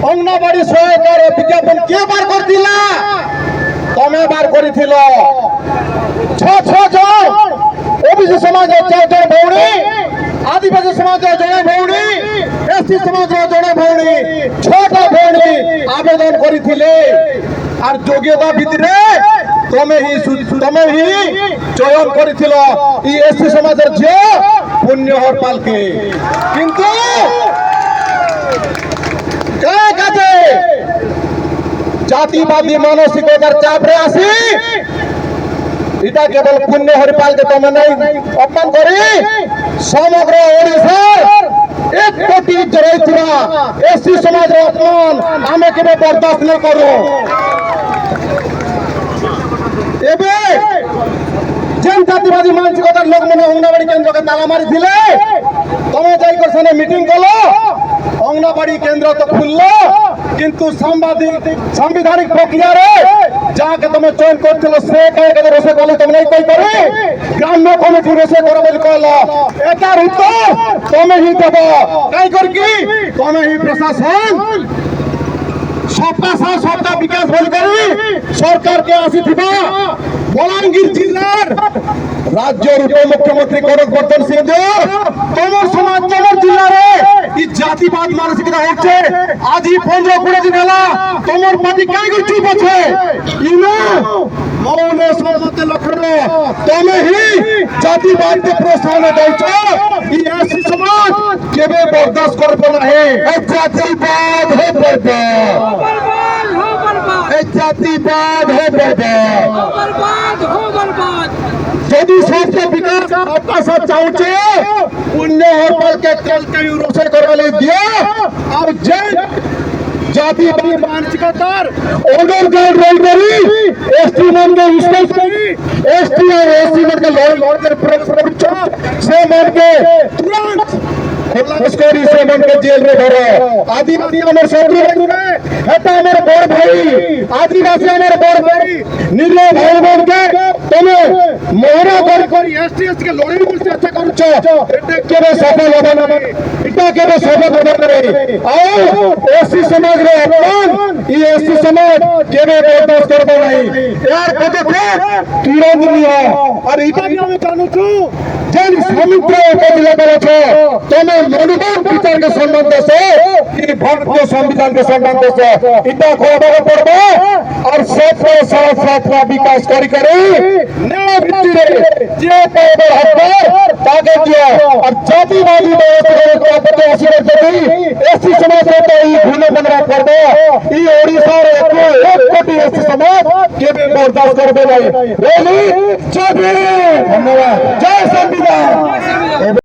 अंगनवाड़ी सहायकार विज्ञापन किए बार कर दिला तमे बार करिथिल ओबीसी समाज 4 जन भौणी आदिवासी समाज जड़े भौणी एसटी समाज जड़े भौणी 6टा भौणी आवेदन करिथिले आर योग्यता भितरे तमे ही चयन करिथिल ई एसटी समाज झियो पुण्यहर पालके किंतु काजे जातिवादी मानसिकतार चापरे आसी इटा केवल पुण्य हरिपाल के तमे नहीं अपमान करी समग्र ओडिशार 1 कोटी रहिथिबा एससी समाज रो अपमान आमे केबे बर्दाश्त नहीं करू एबे जेन जातिवादी मानसिकतार लोक मने अंगनवाड़ी केंद्र के ताला मारी थिले तमे जाई कर सने मीटिंग कलो अंगनवाड़ी केंद्र तो खुललो किंतु संवैधानिक प्रक्रिया रे जाके तमे चयन करथिलो से कहे के रोसे कलो तमे नहीं कहि करे ग्राम्य कमिटी रोसे करो बोली कहलो एटार उत्तर तमे ही देबो कहि कर की तमे ही प्रशासन सबका साथ सबका विकास बोल करी सरकार के आसी थिबा बलांगीर जिल्लार राज्य उप मुख्यमंत्री कनक वर्धन सिंह देव तमर समाज तमर जिल्ला रे इ जातिवाद मानसिकता होचे आज ही 15-20 दिन हला तमर पार्टी काई कर चुप আছে इनो मौन समझते लखरो तमे ही जातिवाद के प्रोत्साहन दैछो इ एससी समाज केबे बर्दाश्त करबो नाही ए जातिवाद हो बर्बाद हो बर्बाद ए जातिवाद हो बर्बाद हो बर्बाद यदि सबके विकास आपका साथ चाहूचे पुण्य हरपल के कल के रोसे करवाले दिया और जय जातिवादी मानसिकतार ओडर गार्ड रोल करी एसटी मन के विश्वास करी एसटी और एससी मन के लॉर्ड के प्रभुत्व से मन के तुरंत उसकोरी से मन के जेल में भरो आदिवासी हमर शत्रु रे हेता हमर बड़ भाई आदिवासी हमर बड़ भाई निर्लय भाई बन के तमे मोहरा कर एसटीएस के लड़ाई में से अच्छा करछो एटे केबे सफल होबे ना इटा केबे सफल होबे रे आओ एससी समाज रे अपमान ई एससी समाज केबे बर्दाश्त करबो नहीं यार पदक्षेप तुरंत लियो और इटा भी हम जानू छु जेन समुद्र बदले करे छो तमे मनोबल विचार के संबंध से कि भारतीय संविधान के संबंध से इटा खोबे पड़बो और सबके साथ साथ विकास करी न्याय भित्तिरे जे पाइबे हकदार ताके दियो और जातिवादी व्यवस्था एससी समाज रे ई भूले बनरा करबो ई ओडिसा रे 1 कोटी एससी समाज केबे बर्दाश्त करबे नहीं रेली जय भीम धन्यवाद जय संविधान।